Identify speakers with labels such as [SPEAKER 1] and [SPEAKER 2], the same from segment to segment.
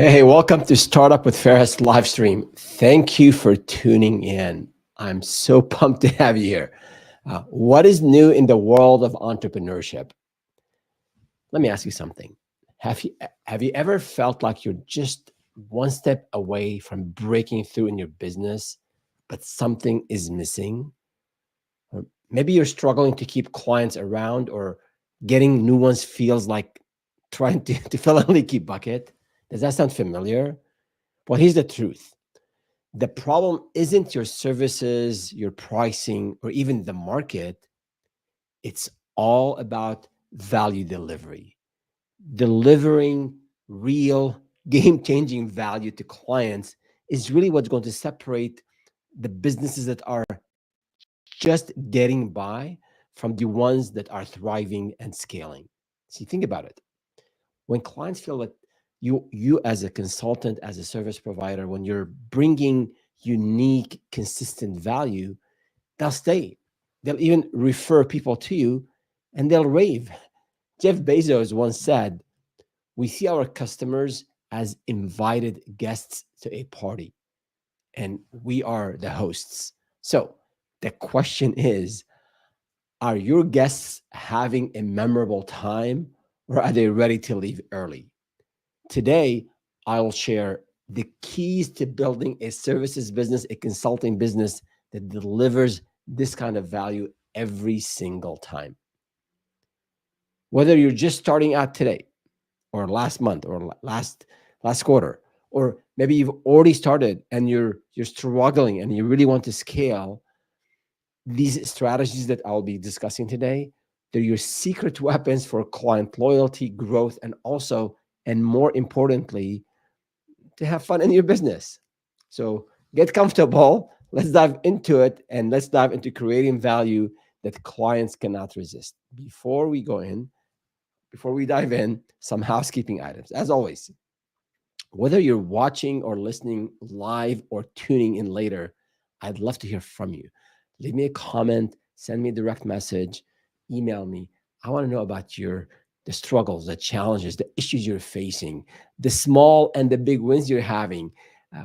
[SPEAKER 1] Hey, welcome to Startup with Ferris live stream. Thank you for tuning in. I'm so pumped to have you here. What is new in the world of entrepreneurship? Let me ask you something. Have you have you ever felt like you're just one step away from breaking through in your business, but something is missing? Or maybe you're struggling to keep clients around, or getting new ones feels like trying to fill a leaky bucket. Does that sound familiar? Well, here's the truth. The problem isn't your services, your pricing, or even the market. It's all about value delivery, delivering real game changing value to clients is really what's going to separate the businesses that are just getting by from the ones that are thriving and scaling. See, think about it. When clients feel that you as a consultant, as a service provider, when you're bringing unique, consistent value, they'll stay. They'll even refer people to you and they'll rave. Jeff Bezos once said, "We see our customers as invited guests to a party, and we are the hosts." So the question is, are your guests having a memorable time, or are they ready to leave early? Today, I'll share the keys to building a services business, a consulting business that delivers this kind of value every single time. Whether you're just starting out today, or last month, or last quarter, or maybe you've already started and you're struggling and you really want to scale, these strategies that I'll be discussing today, they're your secret weapons for client loyalty, growth, and also, and more importantly, to have fun in your business. So get comfortable. Let's dive into it, and let's dive into creating value that clients cannot resist. Before we dive in, some housekeeping items. As always, whether you're watching or listening live or tuning in later, I'd love to hear from you. Leave me a comment, send me a direct message, email me. I want to know about the struggles, the challenges, the issues you're facing, the small and the big wins you're having.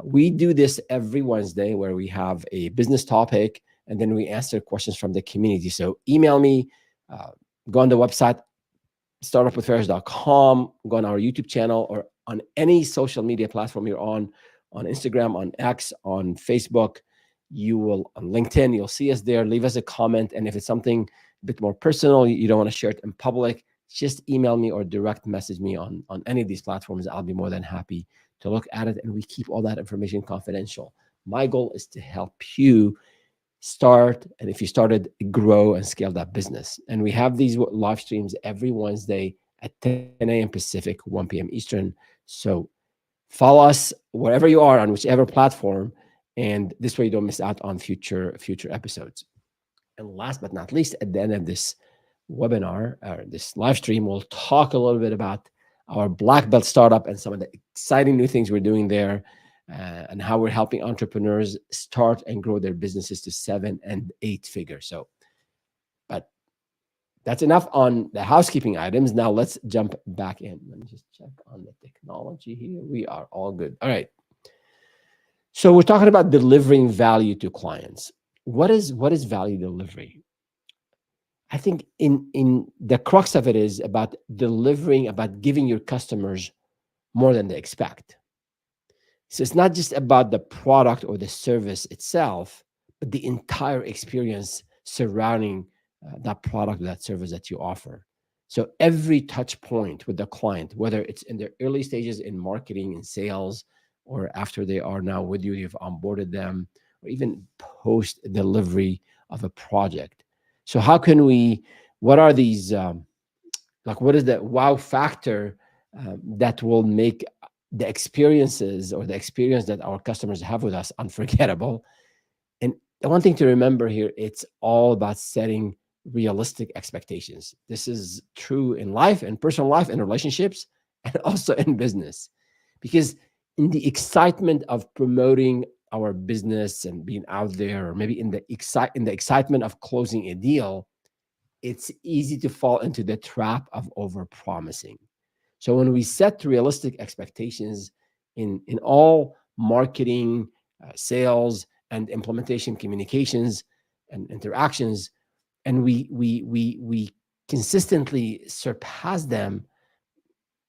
[SPEAKER 1] We do this every Wednesday where we have a business topic and then we answer questions from the community. So email me, uh, go on the website, startupwithferris.com, go on our YouTube channel, or on any social media platform you're on Instagram, on X, on Facebook. You will, on LinkedIn, you'll see us there. Leave us a comment. And if it's something a bit more personal, you don't want to share it in public, just email me or direct message me on any of these platforms. I'll be more than happy to look at it. And we keep all that information confidential. My goal is to help you start, and if you started, grow and scale that business. And we have these live streams every Wednesday at 10 a.m. Pacific, 1 p.m. Eastern. So follow us wherever you are on whichever platform, and this way you don't miss out on future episodes. And last but not least, at the end of this webinar or this live stream, we'll talk a little bit about our black belt startup and some of the exciting new things we're doing there, and how we're helping entrepreneurs start and grow their businesses to 7 and 8 figures. So, but that's enough on the housekeeping items. Now let's jump back in. Let me just check on the technology here. We are all good. All right. So we're talking about delivering value to clients. What is value delivery? I think in the crux of it is about delivering, about giving your customers more than they expect. So it's not just about the product or the service itself, but the entire experience surrounding that product, that service that you offer. So every touch point with the client, whether it's in their early stages in marketing and sales, or after they are now with you, you've onboarded them, or even post delivery of a project. So how can we? What are these? Like, what is the wow factor that will make the experiences, or the experience that our customers have with us, unforgettable? And the one thing to remember here, it's all about setting realistic expectations. This is true in life, in personal life, in relationships, and also in business. Because in the excitement of promoting our business and being out there, or maybe in the excitement of closing a deal, it's easy to fall into the trap of over promising. So when we set realistic expectations, in all marketing, sales, and implementation communications and interactions, and we consistently surpass them,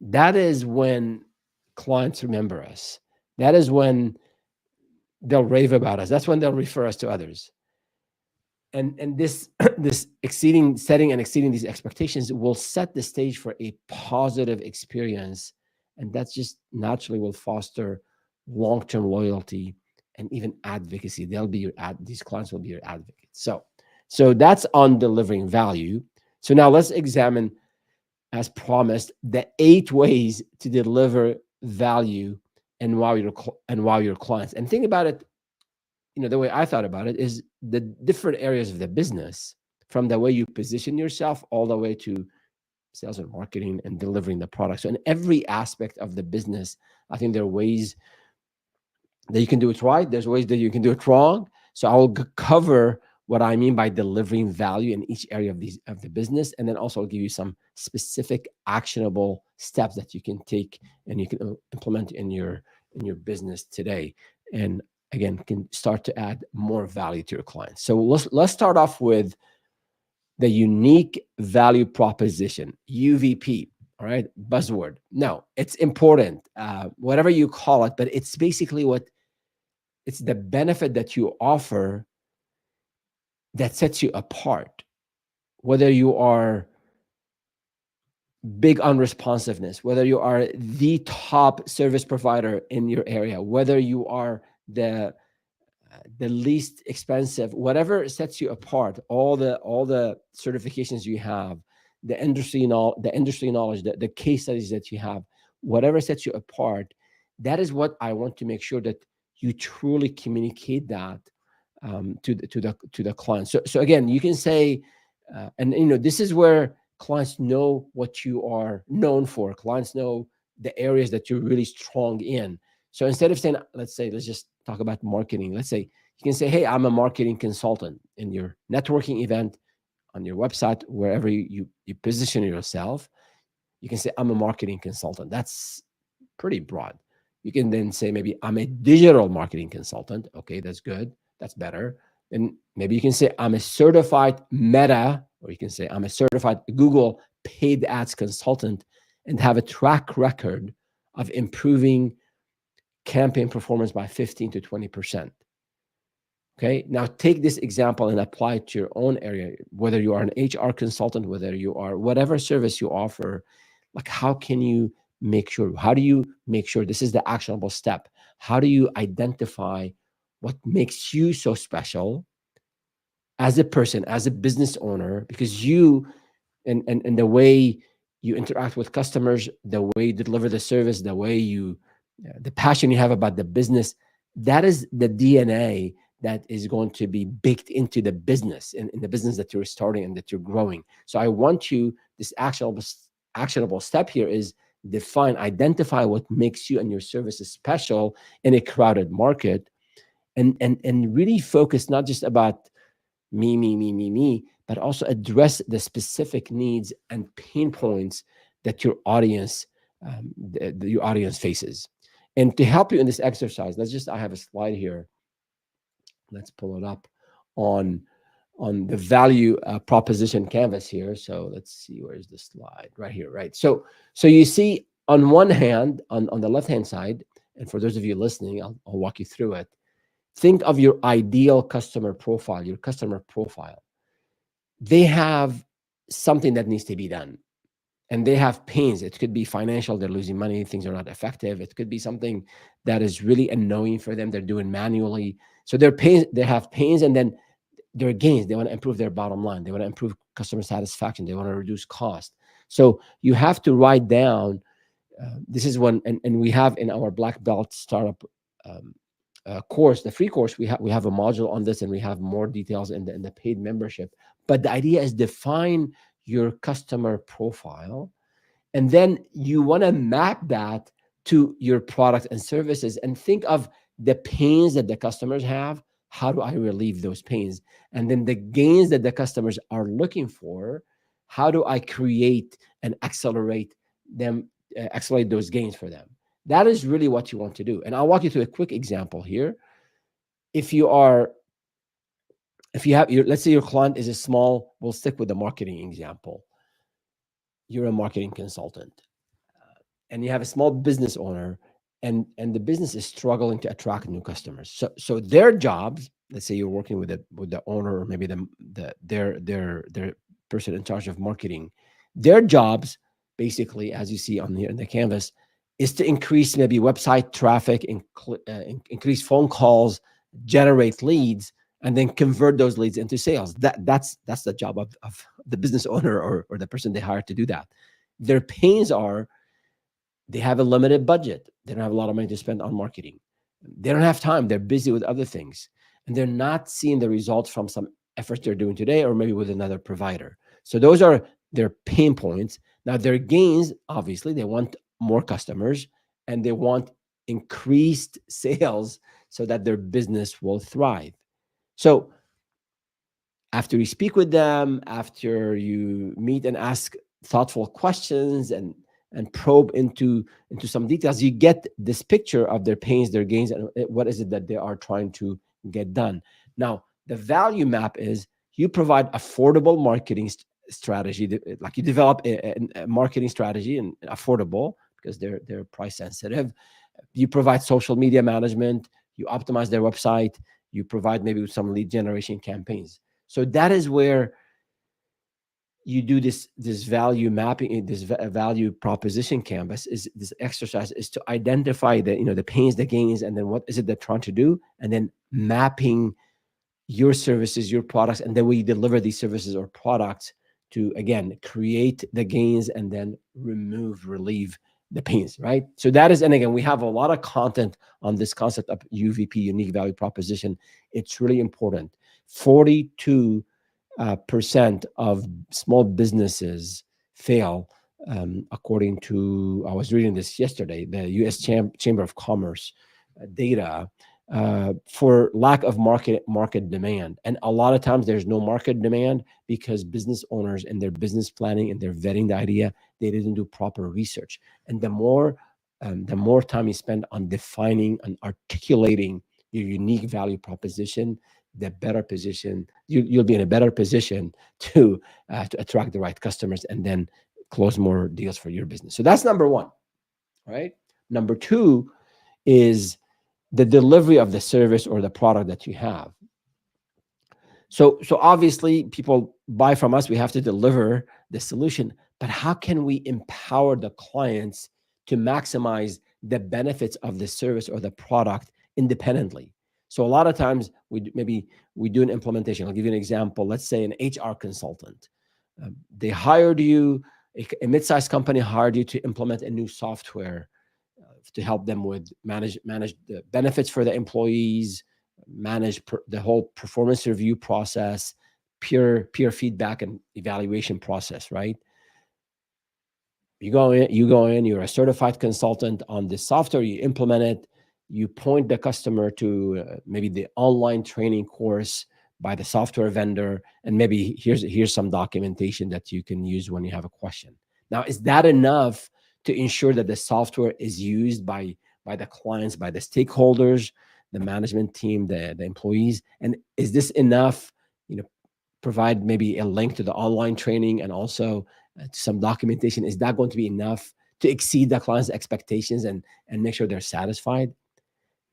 [SPEAKER 1] that is when clients remember us. That is when they'll rave about us. That's when they'll refer us to others. And this this exceeding setting and exceeding these expectations will set the stage for a positive experience, and that's just naturally will foster long-term loyalty and even advocacy. They'll be your these clients will be your advocates. So that's on delivering value. So now let's examine, as promised, the 8 ways to deliver value and wow your clients. And think about it, the way I thought about it is the different areas of the business, from the way you position yourself all the way to sales and marketing and delivering the product. So in every aspect of the business, I think there are ways that you can do it right. There's ways that you can do it wrong. So I will cover what I mean by delivering value in each area of the business, and then also I'll give you some specific actionable steps that you can take and you can implement in your business today, and again can start to add more value to your clients. So let's start off with the unique value proposition, UVP. All right, buzzword. No, it's important, whatever you call it, but it's basically it's the benefit that you offer that sets you apart. Whether you are big on responsiveness, whether you are the top service provider in your area, whether you are the least expensive, whatever sets you apart, all the certifications you have, the industry knowledge, the case studies that you have, whatever sets you apart, that is what I want to make sure that you truly communicate that to the client. So again, you can say, and this is where clients know what you are known for. Clients know the areas that you're really strong in. So instead of saying, let's just talk about marketing. Let's say you can say, hey, I'm a marketing consultant in your networking event, on your website, wherever you position yourself. You can say, I'm a marketing consultant. That's pretty broad. You can then say, maybe I'm a digital marketing consultant. Okay, that's good. That's better. And maybe you can say, I'm a certified Meta, or you can say, I'm a certified Google paid ads consultant, and have a track record of improving campaign performance by 15 to 20%. Okay, now take this example and apply it to your own area, whether you are an HR consultant, whether you are whatever service you offer. Like, how can you make sure? How do you make sure this is the actionable step? How do you identify what makes you so special as a person, as a business owner? Because you and the way you interact with customers, the way you deliver the service, the way the passion you have about the business, that is the DNA that is going to be baked into the business, in the business that you're starting and that you're growing. So I want this actionable step here is identify what makes you and your services special in a crowded market, and really focus not just about me, but also address the specific needs and pain points that your audience your audience faces. And to help you in this exercise, I have a slide here. Let's pull it up on the value proposition canvas here. So let's see, where's the slide? Right here, right? So you see, on one hand, on the left hand side, and for those of you listening, I'll walk you through it. Think of your ideal customer profile, your customer profile. They have something that needs to be done, and they have pains. It could be financial, they're losing money, things are not effective. It could be something that is really annoying for them, they're doing manually. So they have pains, and then their gains. They want to improve their bottom line, they want to improve customer satisfaction, they want to reduce cost. So you have to write down, this is one, and we have in our Black Belt Startup course, the free course, we have a module on this, and we have more details in the paid membership. But the idea is, define your customer profile, and then you want to map that to your product and services, and think of the pains that the customers have. How do I relieve those pains? And then the gains that the customers are looking for, how do I create and accelerate those gains for them? That is really what you want to do. And I'll walk you through a quick example here. If you are, if you have your, let's say your client is a small, we'll stick with the marketing example. You're a marketing consultant, and you have a small business owner, and the business is struggling to attract new customers. So their jobs, let's say you're working with the owner, or maybe their person in charge of marketing, their jobs, basically, as you see on here in the canvas, is to increase maybe website traffic, increase phone calls, generate leads, and then convert those leads into sales. That's the job of the business owner, or the person they hired to do that. Their pains are, they have a limited budget. They don't have a lot of money to spend on marketing. They don't have time. They're busy with other things. And they're not seeing the results from some efforts they're doing today, or maybe with another provider. So those are their pain points. Now, their gains, obviously, they want more customers and they want increased sales so that their business will thrive. So after you speak with them, after you meet and ask thoughtful questions, and probe into some details, you get this picture of their pains, their gains, and what is it that they are trying to get done. Now, the value map is, you provide affordable marketing strategy, like you develop a marketing strategy, and affordable because they're price sensitive. You provide social media management, you optimize their website, you provide maybe some lead generation campaigns. So that is where you do this value mapping, this value proposition canvas. Is this exercise is to identify the pains, the gains, and then what is it they're trying to do, and then mapping your services, your products, and then we deliver these services or products to, again, create the gains and then relieve the pains, right? So that is, and again, we have a lot of content on this concept of UVP, unique value proposition. It's really important. 42% of small businesses fail, according to, I was reading this yesterday, the U.S. Chamber of Commerce data, for lack of market demand. And a lot of times there's no market demand because business owners, in their business planning and they're vetting the idea, they didn't do proper research. And the more time you spend on defining and articulating your unique value proposition, the better position you'll be in, a better position to attract the right customers and then close more deals for your business. So that's number one, right? Number two is the delivery of the service or the product that you have. So obviously people buy from us, we have to deliver the solution, but how can we empower the clients to maximize the benefits of the service or the product independently? So a lot of times we do an implementation. I'll give you an example. Let's say an HR consultant. They hired you, a mid-sized company hired you to implement a new software to help them with manage the benefits for the employees, manage the whole performance review process, peer feedback and evaluation process, right? You go in, you're a certified consultant on this software, you implement it, you point the customer to maybe the online training course by the software vendor, and maybe here's some documentation that you can use when you have a question. Now, is that enough to ensure that the software is used by the clients, by the stakeholders, the management team, the employees? And is this enough? Provide maybe a link to the online training and also some documentation. Is that going to be enough to exceed the client's expectations and make sure they're satisfied?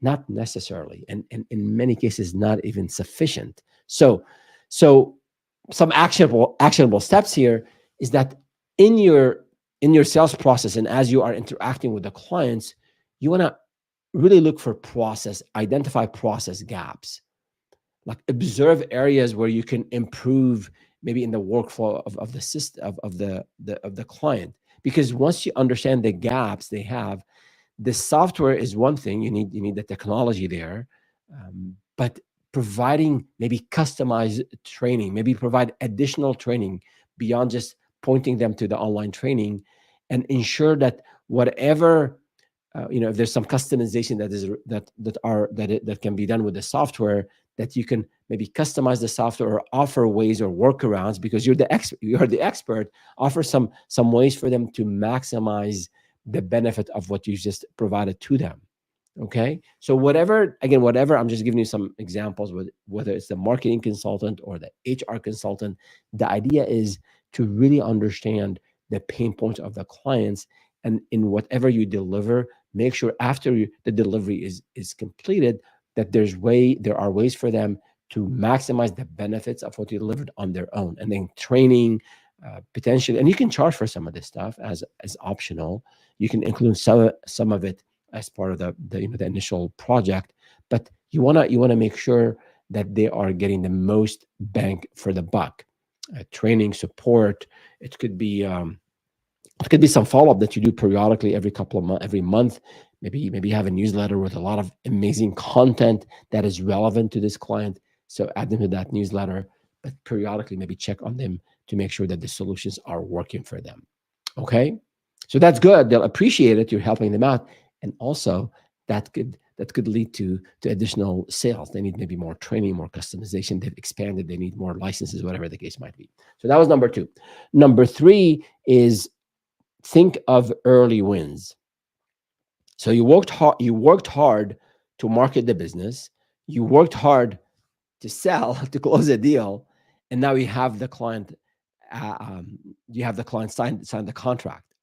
[SPEAKER 1] Not necessarily, and in many cases, not even sufficient. So some actionable steps here is that in your sales process, and as you are interacting with the clients, you want to really look for identify process gaps, like observe areas where you can improve, maybe in the workflow of the system of the client. Because once you understand the gaps they have, the software is one thing, you need the technology there, but providing maybe customized training, maybe provide additional training beyond just pointing them to the online training, and ensure that whatever if there's some customization that can be done with the software, that you can maybe customize the software or offer ways or workarounds, because you're the expert. Offer some ways for them to maximize the benefit of what you just provided to them. Okay. So whatever, again, whatever, I'm just giving you some examples with whether it's the marketing consultant or the HR consultant. The idea is to really understand the pain points of the clients, and in whatever you deliver, make sure after the delivery is completed, that there are ways for them to maximize the benefits of what you delivered on their own. And then training, potentially, and you can charge for some of this stuff as optional. You can include some of it as part of the initial project, but you wanna make sure that they are getting the most bang for the buck. Training, support. It could be some follow up that you do periodically, every month. Maybe you have a newsletter with a lot of amazing content that is relevant to this client. So add them to that newsletter, but periodically maybe check on them to make sure that the solutions are working for them. Okay, so that's good. They'll appreciate it. You're helping them out, and also that could lead to additional sales. They need maybe more training, more customization. They've expanded. They need more licenses, whatever the case might be. So that was number 2. Number 3 is think of early wins. So you worked hard to market the business. You worked hard to sell, to close a deal, and now you have the client. Sign the contract.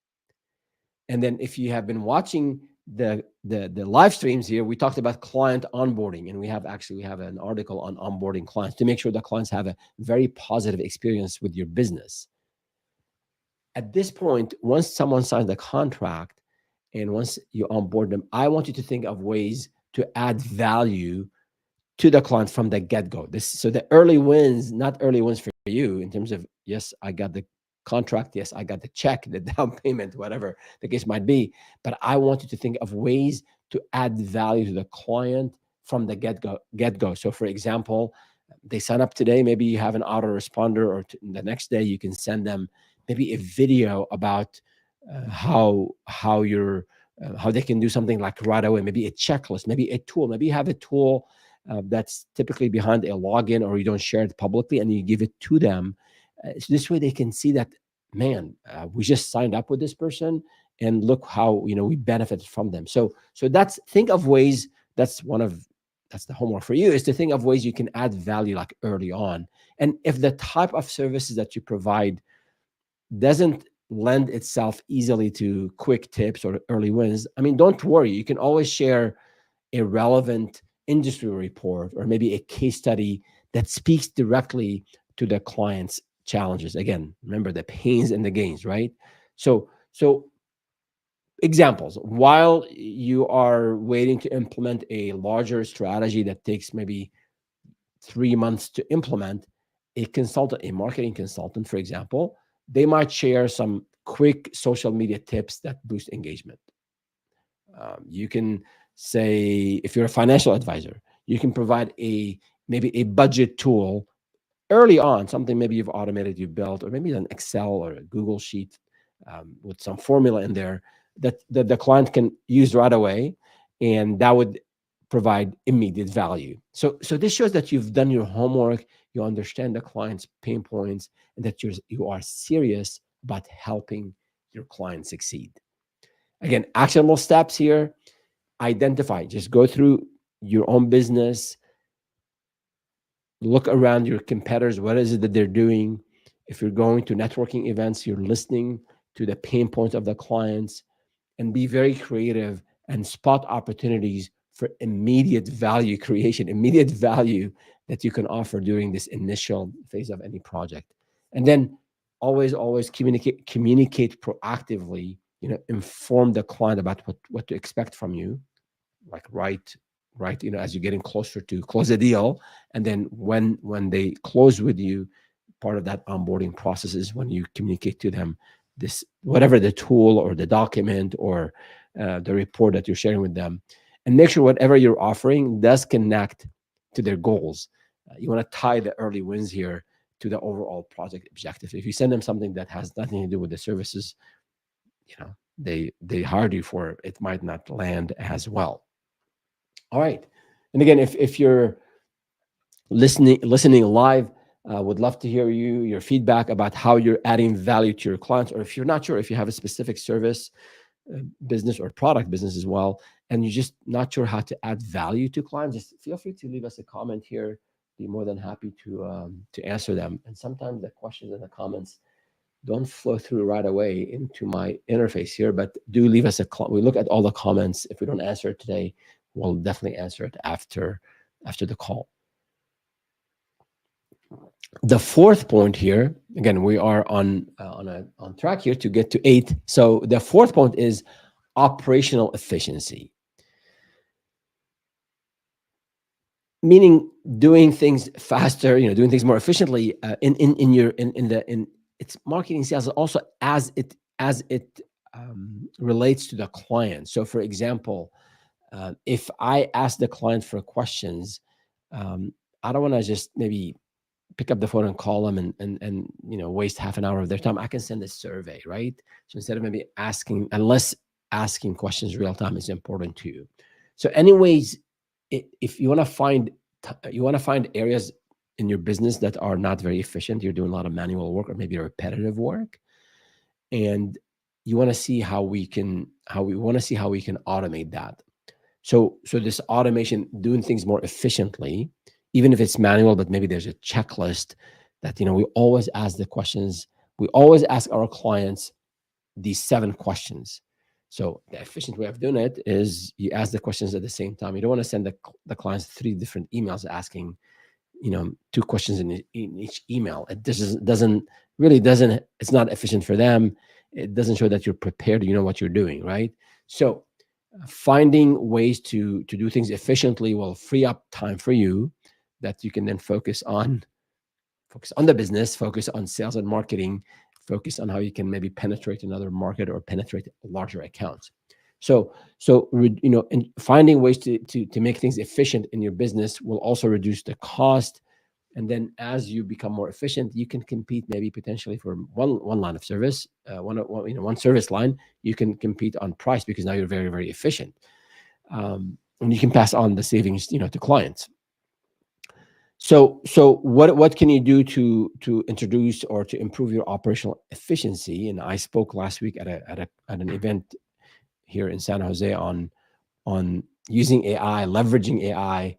[SPEAKER 1] And then if you have been watching the live streams here, we talked about client onboarding, and we have an article on onboarding clients to make sure the clients have a very positive experience with your business. At this point, once someone signs the contract and once you onboard them, I want you to think of ways to add value to the client from the get-go. So the early wins, not early wins for you in terms of, yes, I got the contract, yes, I got the check, the down payment, whatever the case might be, but I want you to think of ways to add value to the client from the get-go. So for example, they sign up today, maybe you have an autoresponder, or the next day you can send them maybe a video about how they can do something like right away, maybe a checklist, maybe a tool, maybe you have a tool that's typically behind a login, or you don't share it publicly, and you give it to them. So this way they can see that, man, we just signed up with this person, and look how we benefited from them. So think of ways. That's the homework for you, is to think of ways you can add value like early on. And if the type of services that you provide doesn't lend itself easily to quick tips or early wins, I mean, don't worry. You can always share a relevant industry report or maybe a case study that speaks directly to the client's challenges. Again, remember the pains and the gains, right? So examples, while you are waiting to implement a larger strategy that takes maybe 3 months to implement, a marketing consultant, for example, they might share some quick social media tips that boost engagement. You can say, if you're a financial advisor, you can provide maybe a budget tool early on, something maybe you've automated, you built, or maybe an Excel or a Google sheet with some formula in there that the client can use right away, and that would provide immediate value. So this shows that you've done your homework, you understand the client's pain points, and that you are serious about helping your client succeed. Again, actionable steps here: identify, just go through your own business, look around your competitors, what is it that they're doing. If you're going to networking events, you're listening to the pain points of the clients, and be very creative and spot opportunities for immediate value creation, immediate value that you can offer during this initial phase of any project. And then always communicate proactively, inform the client about what to expect from you, like right, as you're getting closer to close a deal. And then when they close with you, part of that onboarding process is when you communicate to them this, whatever the tool or the document or the report that you're sharing with them, and make sure whatever you're offering does connect to their goals. You want to tie the early wins here to the overall project objective. If you send them something that has nothing to do with the services, they hired you for, it might not land as well. All right. And again, if you're listening live, would love to hear your feedback about how you're adding value to your clients, or if you're not sure, if you have a specific service business or product business as well, and you're just not sure how to add value to clients, just feel free to leave us a comment here. Be more than happy to answer them. And sometimes the questions in the comments don't flow through right away into my interface here, but do leave us we look at all the comments. If we don't answer it today, we'll definitely answer it after the call. The fourth point here, again, we are on track here to get to 8. So the fourth point is operational efficiency, meaning doing things faster, doing things more efficiently in it's marketing sales, also as it relates to the client. So, for example, if I ask the client for questions, I don't want to just maybe pick up the phone and call them and waste half an hour of their time. I can send a survey, right? So instead of maybe unless asking questions real time is important to you. So anyways, if you want to find areas in your business that are not very efficient, you're doing a lot of manual work or maybe repetitive work, and you want to see how we can automate that. So this automation, doing things more efficiently, even if it's manual, but maybe there's a checklist that, we always ask the questions. We always ask our clients these 7 questions. So the efficient way of doing it is you ask the questions at the same time. You don't want to send the clients 3 different emails asking, 2 questions in each email. It doesn't, it's not efficient for them. It doesn't show that you're prepared, you know what you're doing, right? So finding ways to do things efficiently will free up time for you that you can then focus on the business, focus on sales and marketing, focus on how you can maybe penetrate another market or penetrate larger accounts. So and finding ways to make things efficient in your business will also reduce the cost. And then as you become more efficient, you can compete maybe potentially for one line of service, one service line. You can compete on price because now you're very, very efficient, and you can pass on the savings, to clients. So what can you do to introduce or to improve your operational efficiency? And I spoke last week at an event here in San Jose on using AI, leveraging AI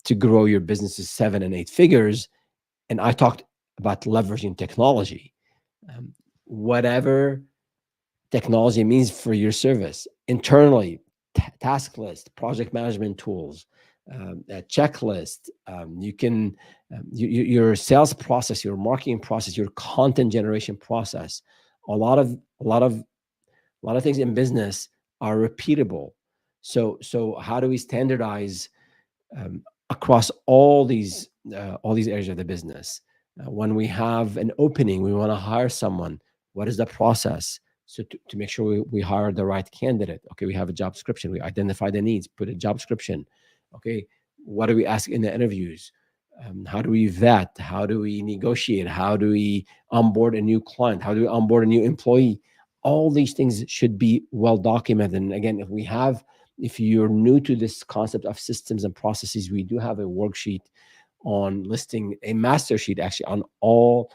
[SPEAKER 1] to grow your business's 7 and 8 figures. And I talked about leveraging technology, whatever technology means for your service internally, task list, project management tools, a checklist. You can your sales process, your marketing process, your content generation process. A lot of things in business are repeatable. So how do we standardize across all these areas of the business? When we have an opening, we want to hire someone. What is the process? So to make sure we hire the right candidate. Okay, we have a job description. We identify the needs, put a job description. Okay, what do we ask in the interviews? How do we vet? How do we negotiate? How do we onboard a new client? How do we onboard a new employee? All these things should be well documented. And again, if you're new to this concept of systems and processes, we do have a worksheet on listing, a master sheet actually, on all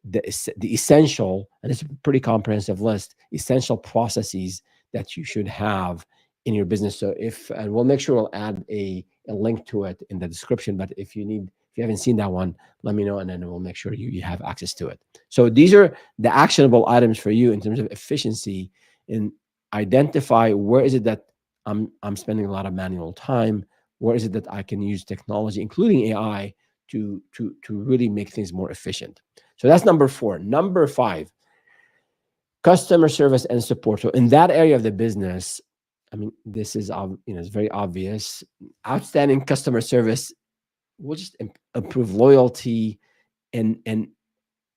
[SPEAKER 1] the essential, and it's a pretty comprehensive list, essential processes that you should have in your business. So and we'll make sure we'll add a link to it in the description, but if you haven't seen that one, let me know, and then we'll make sure you have access to it. So these are the actionable items for you in terms of efficiency, and identify where is it that I'm spending a lot of manual time, where is it that I can use technology, including AI, to really make things more efficient. So that's number 4. Number 5, customer service and support. So in that area of the business, I mean, this is it's very obvious. Outstanding customer service will just improve loyalty, and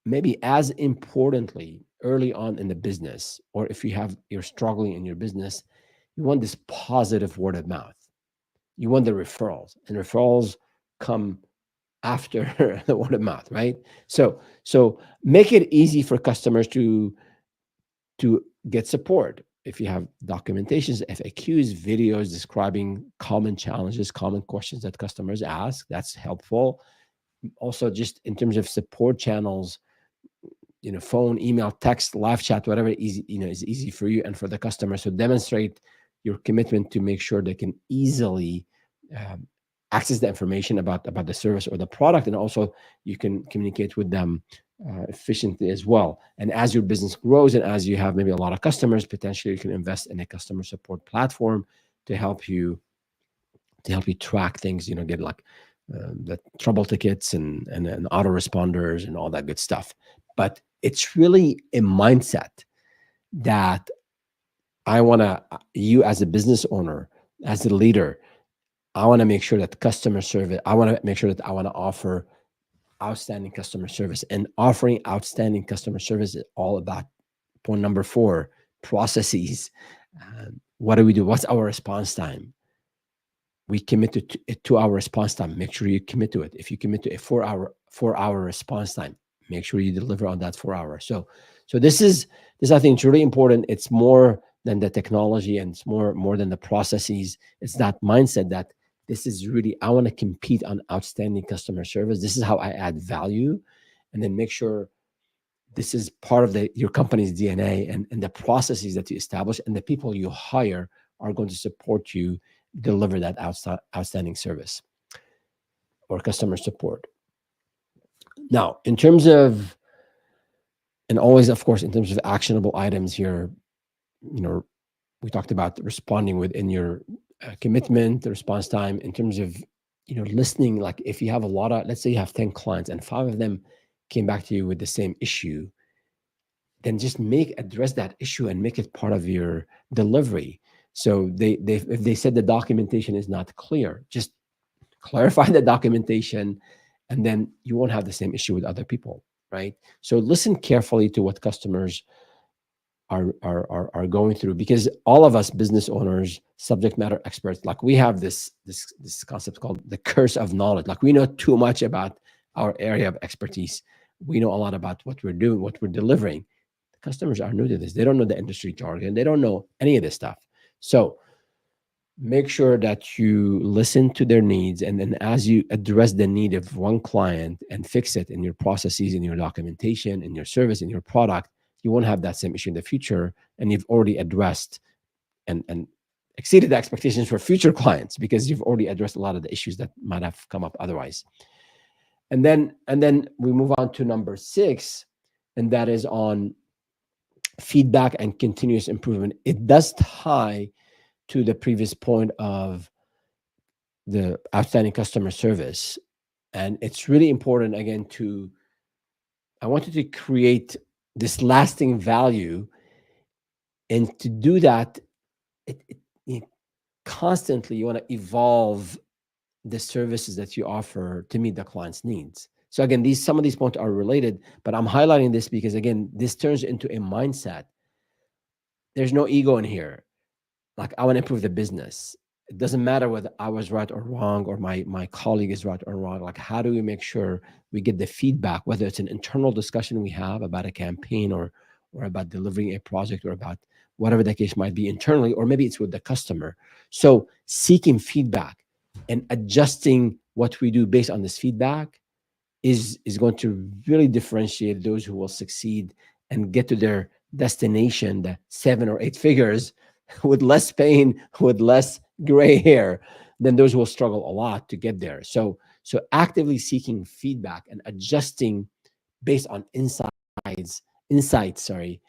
[SPEAKER 1] maybe as importantly, early on in the business, or if you're struggling in your business, you want this positive word of mouth. You want the referrals, and referrals come after the word of mouth, right? So make it easy for customers to get support. If you have documentations, FAQs, videos describing common challenges, common questions that customers ask, that's helpful. Also, just in terms of support channels, phone, email, text, live chat, whatever easy, is easy for you and for the customer. So demonstrate your commitment to make sure they can easily um, access the information about the service or the product, and also you can communicate with them efficiently as well. And as your business grows and as you have maybe a lot of customers, potentially you can invest in a customer support platform to help you track things. Get like the trouble tickets and autoresponders and all that good stuff. But it's really a mindset that I want to, you as a business owner, as a leader, I want to make sure that customer service, I want to make sure that I want to offer outstanding customer service. And offering outstanding customer service is all about point number 4, processes. What do we do? What's our response time? We commit to a 2-hour response time. Make sure you commit to it. If you commit to a 4-hour response time, make sure you deliver on that 4 hours. So this I think it's really important. It's more than the technology, and it's more than the processes. It's that mindset that this is really, I want to compete on outstanding customer service. This is how I add value. And then make sure this is part of your company's DNA, and the processes that you establish and the people you hire are going to support you deliver that outstanding service or customer support. Now, in terms of, and always, of course, in terms of actionable items here, we talked about responding within your commitment, the response time. In terms of, listening, like if you have let's say you have 10 clients and 5 of them came back to you with the same issue, then just address that issue and make it part of your delivery. So if they said the documentation is not clear, just clarify the documentation, and then you won't have the same issue with other people, right? So listen carefully to what customers are going through, because all of us business owners, subject matter experts, like we have this concept called the curse of knowledge. Like we know too much about our area of expertise. We know a lot about what we're doing, what we're delivering. The customers are new to this. They don't know the industry jargon. They don't know any of this stuff. So make sure that you listen to their needs, and then as you address the need of one client and fix it in your processes, in your documentation, in your service, in your product, you won't have that same issue in the future, and you've already addressed and exceeded the expectations for future clients, because you've already addressed a lot of the issues that might have come up otherwise. And then we move on to number 6, and that is on feedback and continuous improvement. It does tie to the previous point of the outstanding customer service. And it's really important, again, I wanted to create this lasting value. And to do that, constantly, you want to evolve the services that you offer to meet the client's needs. So again, some of these points are related, but I'm highlighting this because, again, this turns into a mindset. There's no ego in here. Like, I want to improve the business. It doesn't matter whether I was right or wrong, or my colleague is right or wrong. Like, how do we make sure we get the feedback, whether it's an internal discussion we have about a campaign, or about delivering a project, or about whatever the case might be internally, or maybe it's with the customer. So seeking feedback and adjusting what we do based on this feedback is going to really differentiate those who will succeed and get to their destination, the 7 or 8 figures, with less pain, with less gray hair, than those who will struggle a lot to get there. So actively seeking feedback and adjusting based on insights. It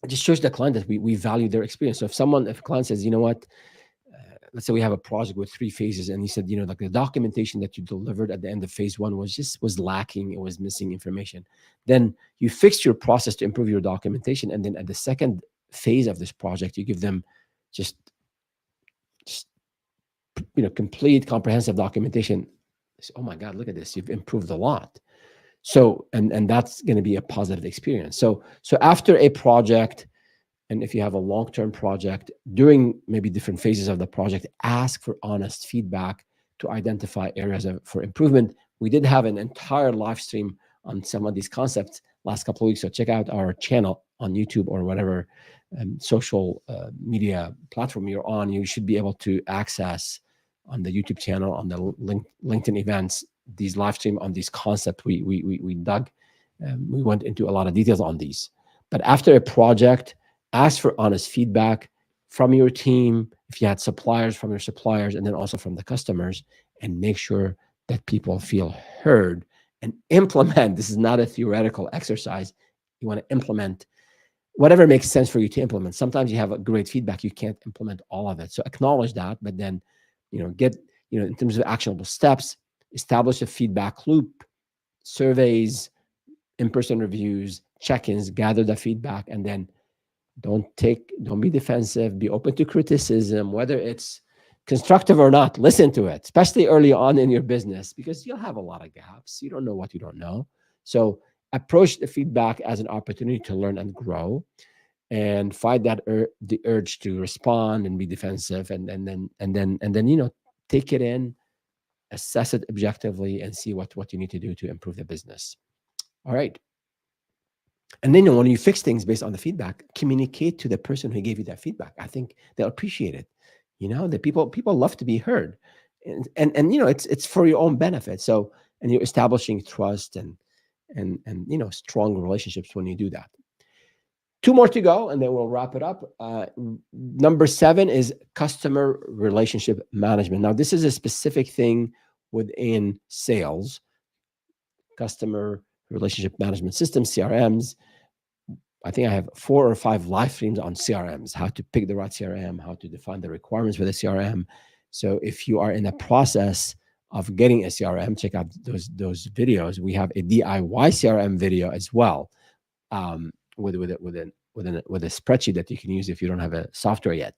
[SPEAKER 1] just shows the client that we value their experience. So if a client says, you know what, let's say we have a project with 3 phases, and he said, like the documentation that you delivered at the end of phase 1 was lacking, it was missing information. Then you fix your process to improve your documentation, and then at the second phase of this project, you give them just complete comprehensive documentation. Oh my God, look at this, you've improved a lot. So and that's going to be a positive experience. So after a project, and if you have a long-term project, during maybe different phases of the project, ask for honest feedback to identify areas for improvement. We did have an entire live stream on some of these concepts last couple of weeks, so check out our channel on YouTube or whatever social media platform you're on. You should be able to access on the YouTube channel, on the LinkedIn events, these live stream on these concepts we dug We went into a lot of details on these. But after a project, ask for honest feedback from your team, if you had suppliers, from your suppliers, and then also from the customers, and make sure that people feel heard and implement. This is not a theoretical exercise. You want to implement whatever makes sense for you to implement. Sometimes you have a great feedback, you can't implement all of it. So acknowledge that, but then, get, in terms of actionable steps, establish a feedback loop, surveys, in-person reviews, check-ins, gather the feedback, and then don't be defensive, be open to criticism, whether it's constructive or not. Listen to it, especially early on in your business, because you'll have a lot of gaps. You don't know what you don't know. So approach the feedback as an opportunity to learn and grow, and fight that the urge to respond and be defensive, and then take it in, assess it objectively, and see what you need to do to improve the business. All right. And then when you fix things based on the feedback, communicate to the person who gave you that feedback. I think they'll appreciate it. The people love to be heard, and it's for your own benefit. So, and you're establishing trust and strong relationships when you do that. Two more to go, and then we'll wrap it up. Number 7 is customer relationship management. Now, this is a specific thing within sales, customer relationship management systems, CRMs. I think I have 4 or 5 live streams on CRMs, how to pick the right CRM, how to define the requirements for the CRM. So if you are in the process of getting a CRM, check out those videos. We have a DIY CRM video as well, with a spreadsheet that you can use if you don't have a software yet.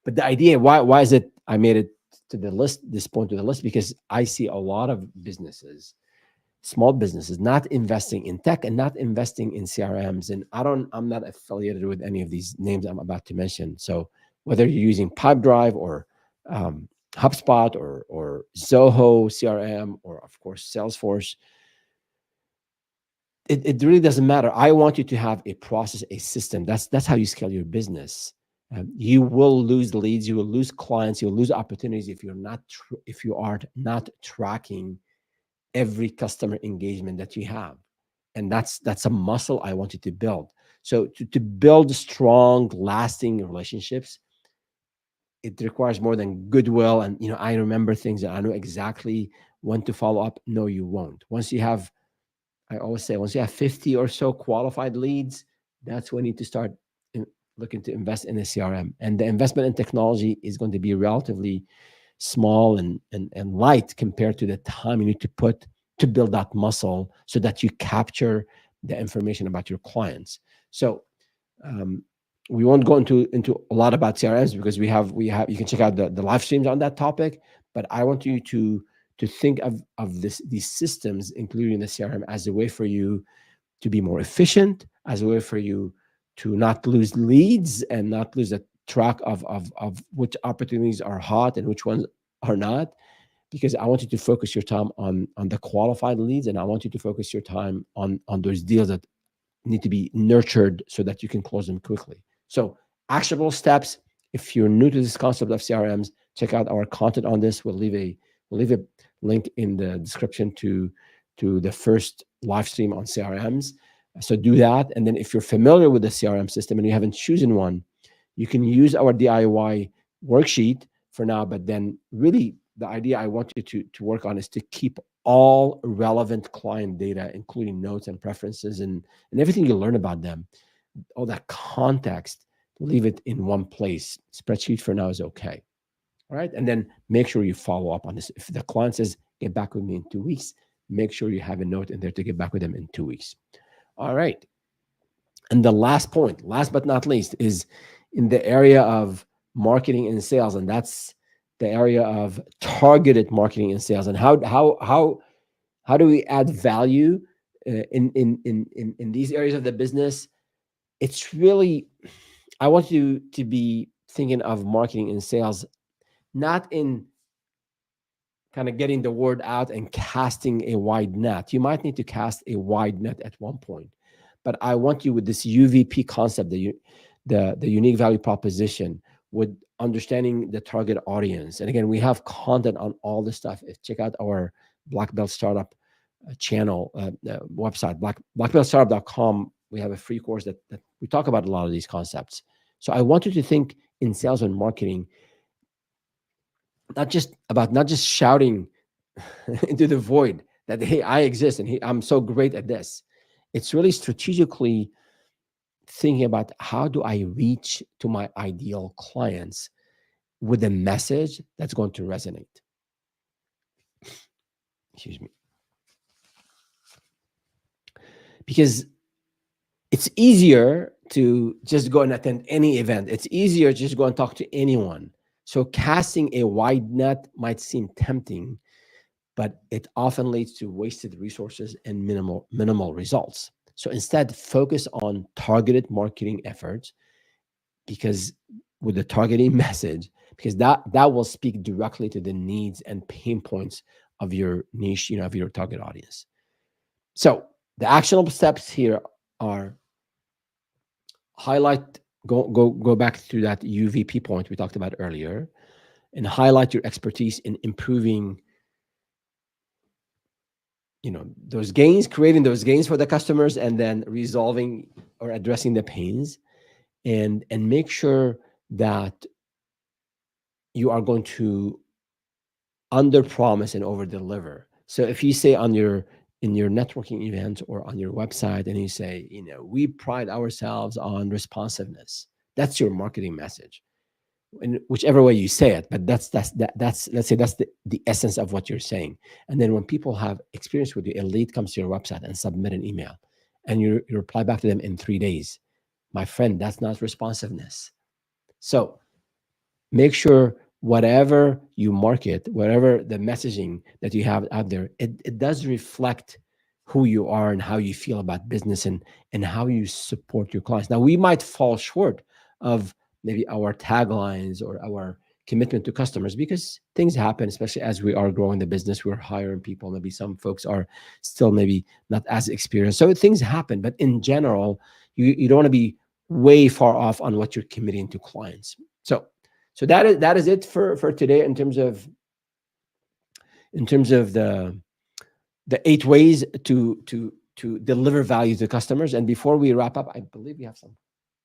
[SPEAKER 1] But the idea, why is it I made it to the list, this point to the list, because I see a lot of businesses, small businesses, not investing in tech and not investing in CRMs. And I'm not affiliated with any of these names I'm about to mention. So whether you're using Pipedrive or HubSpot or Zoho CRM, or of course Salesforce, it really doesn't matter. I want you to have a process, a system. That's how you scale your business. You will lose leads, you will lose clients, you'll lose opportunities if you are not tracking every customer engagement that you have. And that's a muscle I want you to build. So to build strong, lasting relationships, it requires more than goodwill. And I remember things, and I know exactly when to follow up. No, you won't. I always say, once you have 50 or so qualified leads, that's when you need to start looking to invest in a CRM. And the investment in technology is going to be relatively small and light compared to the time you need to put to build that muscle, so that you capture the information about your clients. So we won't go into a lot about CRMs, because we have you can check out the live streams on that topic. But I want you to think of these systems, including the CRM, as a way for you to be more efficient, as a way for you to not lose leads and not lose a track of which opportunities are hot and which ones are not. Because I want you to focus your time on the qualified leads, and I want you to focus your time on those deals that need to be nurtured so that you can close them quickly. So actionable steps. If you're new to this concept of CRMs, check out our content on this. We'll leave a link in the description to the first live stream on CRMs. So do that. And then if you're familiar with the CRM system and you haven't chosen one, you can use our DIY worksheet for now. But then really the idea I want you to work on is to keep all relevant client data, including notes and preferences and everything you learn about them, all that context, leave it in one place. Spreadsheet for now is okay. All right. And then make sure you follow up on this. If the client says, get back with me in 2 weeks, make sure you have a note in there to get back with them in 2 weeks. All right. And the last point, last but not least, is in the area of marketing and sales. And that's the area of targeted marketing and sales. And how do we add value in these areas of the business? It's really, I want you to be thinking of marketing and sales, not in kind of getting the word out and casting a wide net. You might need to cast a wide net at one point, but I want you with this UVP concept, the unique value proposition, with understanding the target audience. And again, we have content on all this stuff. Check out our Black Belt Startup channel, website, blackbeltstartup.com. We have a free course that we talk about a lot of these concepts. So I want you to think in sales and marketing, not just shouting into the void that, hey, I exist and I'm so great at this. It's really strategically thinking about, how do I reach to my ideal clients with a message that's going to resonate. Excuse me. Because it's easier to just go and attend any event. It's easier to just go and talk to anyone. So casting a wide net might seem tempting, but it often leads to wasted resources and minimal results. So instead, focus on targeted marketing efforts, because with the targeting message, because that will speak directly to the needs and pain points of your niche, of your target audience. So the actionable steps here are: highlight, go back to that UVP point we talked about earlier, and highlight your expertise in improving those gains, creating those gains for the customers, and then resolving or addressing the pains, and make sure that you are going to under promise and over deliver. So if you say in your networking event or on your website, and you say, we pride ourselves on responsiveness, that's your marketing message, in whichever way you say it. But that's let's say that's the essence of what you're saying. And then when people have experience with you, a lead comes to your website and submit an email, and you reply back to them in 3 days, my friend, that's not responsiveness. So make sure whatever you market, whatever the messaging that you have out there, it does reflect who you are and how you feel about business, and how you support your clients. Now, we might fall short of maybe our taglines or our commitment to customers, because things happen, especially as we are growing the business. We're hiring people. Maybe some folks are still maybe not as experienced. So things happen. But in general, you don't want to be way far off on what you're committing to clients. So that is it for today in terms of the 8 ways to deliver value to customers. And before we wrap up, I believe we have some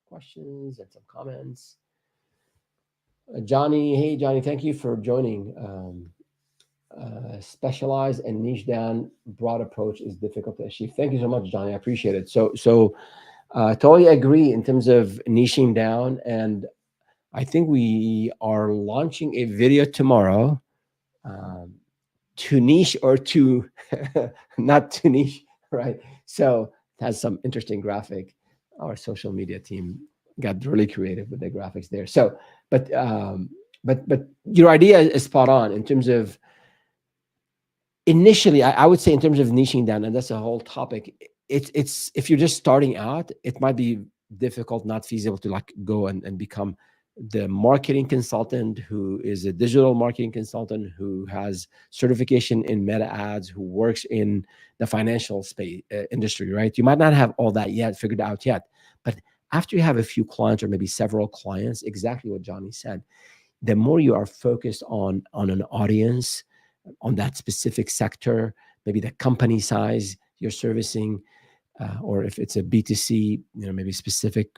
[SPEAKER 1] questions and some comments. Johnny, hey Johnny, thank you for joining. Specialize and niche down, broad approach is difficult to achieve. Thank you so much, Johnny. I appreciate it. So totally agree in terms of niching down. And I think we are launching a video tomorrow, to niche or to not to niche, right? So it has some interesting graphic. Our social media team got really creative with the graphics there. So, but your idea is spot on in terms of initially, I would say in terms of niching down, and that's a whole topic. It's if you're just starting out, it might be difficult, not feasible to like go and become the marketing consultant who is a digital marketing consultant, who has certification in meta ads, who works in the financial space industry, right? You might not have all that yet figured out yet, but after you have a few clients or maybe several clients, exactly what Johnny said, the more you are focused on an audience, on that specific sector, maybe the company size you're servicing, or if it's a B2C, maybe specific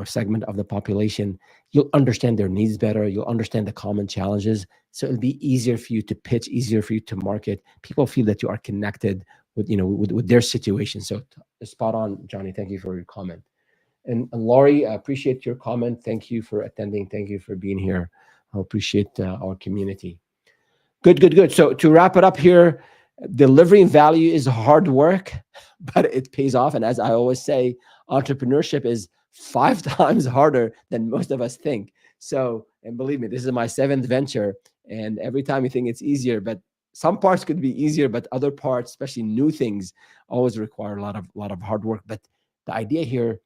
[SPEAKER 1] segment of the population, you'll understand their needs better. You'll understand the common challenges. So it'll be easier for you to pitch, easier for you to market. People feel that you are connected with, with their situation. So spot on, Johnny. Thank you for your comment. And Laurie, I appreciate your comment. Thank you for attending. Thank you for being here. I appreciate our community. Good. So to wrap it up here, delivering value is hard work, but it pays off. And as I always say, entrepreneurship is 5 times harder than most of us think. So, and believe me, this is my 7th venture. And every time you think it's easier, but some parts could be easier, but other parts, especially new things, always require a lot of hard work. But the idea here,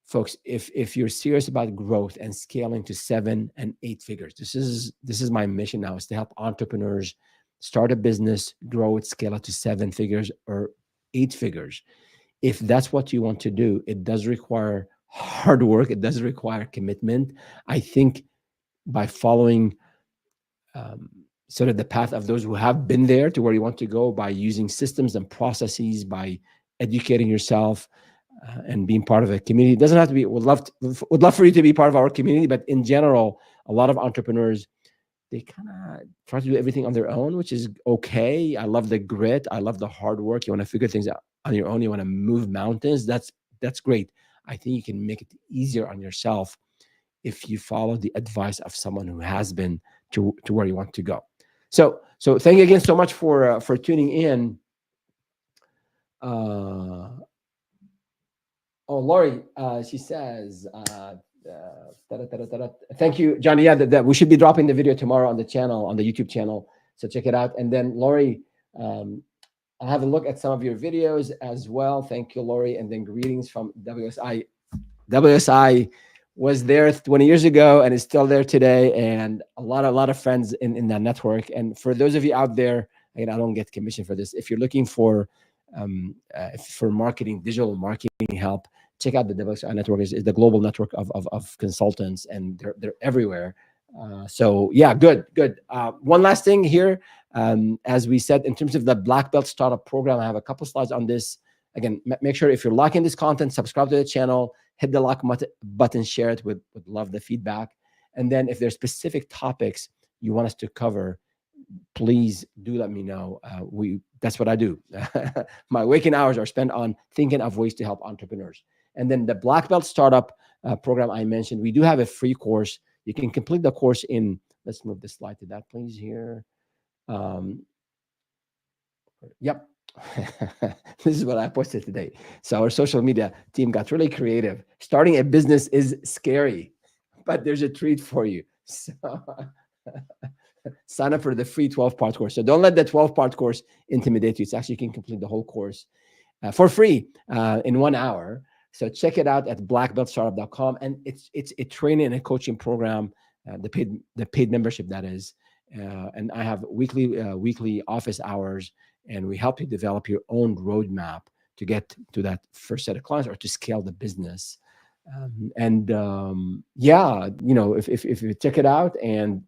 [SPEAKER 1] folks, if you're serious about growth and scaling to 7 and 8 figures, this is my mission now, is to help entrepreneurs start a business, grow it, scale it to 7 figures or 8 figures. If that's what you want to do, it does require hard work. It does require commitment. I think by following sort of the path of those who have been there to where you want to go by using systems and processes, by educating yourself, and being part of a community. It doesn't have to be. Would love for you to be part of our community, but in general, a lot of entrepreneurs, they kind of try to do everything on their own, which is okay. I love the grit. I love the hard work. You want to figure things out on your own. You want to move mountains. That's great. I think you can make it easier on yourself if you follow the advice of someone who has been to where you want to go. So thank you again so much for tuning in. Oh, Lori, she says, thank you, Johnny. Yeah, that we should be dropping the video tomorrow on the channel, on the YouTube channel. So check it out. And then Lori, I'll have a look at some of your videos as well. Thank you, Lori. And then greetings from WSI. WSI was there 20 years ago and is still there today. And a lot of friends in that network. And for those of you out there, again, I don't get commission for this. If you're looking for marketing, digital marketing help, check out the WSI network. Is the global network of consultants, and they're everywhere. So yeah, good. One last thing here, as we said, in terms of the Black Belt Startup Program, I have a couple slides on this. Again, make sure if you're liking this content, subscribe to the channel, hit the like button, share it. Would love the feedback. And then if there's specific topics you want us to cover, please do let me know. That's what I do. My waking hours are spent on thinking of ways to help entrepreneurs. And then the Black Belt Startup Program I mentioned, we do have a free course. You can complete the course in, let's move the slide to that, please, here. Yep. This is what I posted today. So our social media team got really creative. Starting a business is scary, but there's a treat for you. So sign up for the free 12-part course. So don't let the 12-part course intimidate you. It's actually, you can complete the whole course for free in 1 hour. So check it out at blackbeltstartup.com. And it's a training and a coaching program, the paid membership, that is. And I have weekly office hours, and we help you develop your own roadmap to get to that first set of clients or to scale the business. Yeah, if you check it out, and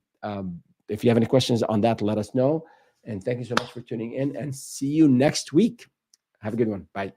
[SPEAKER 1] if you have any questions on that, let us know. And thank you so much for tuning in, and see you next week. Have a good one. Bye.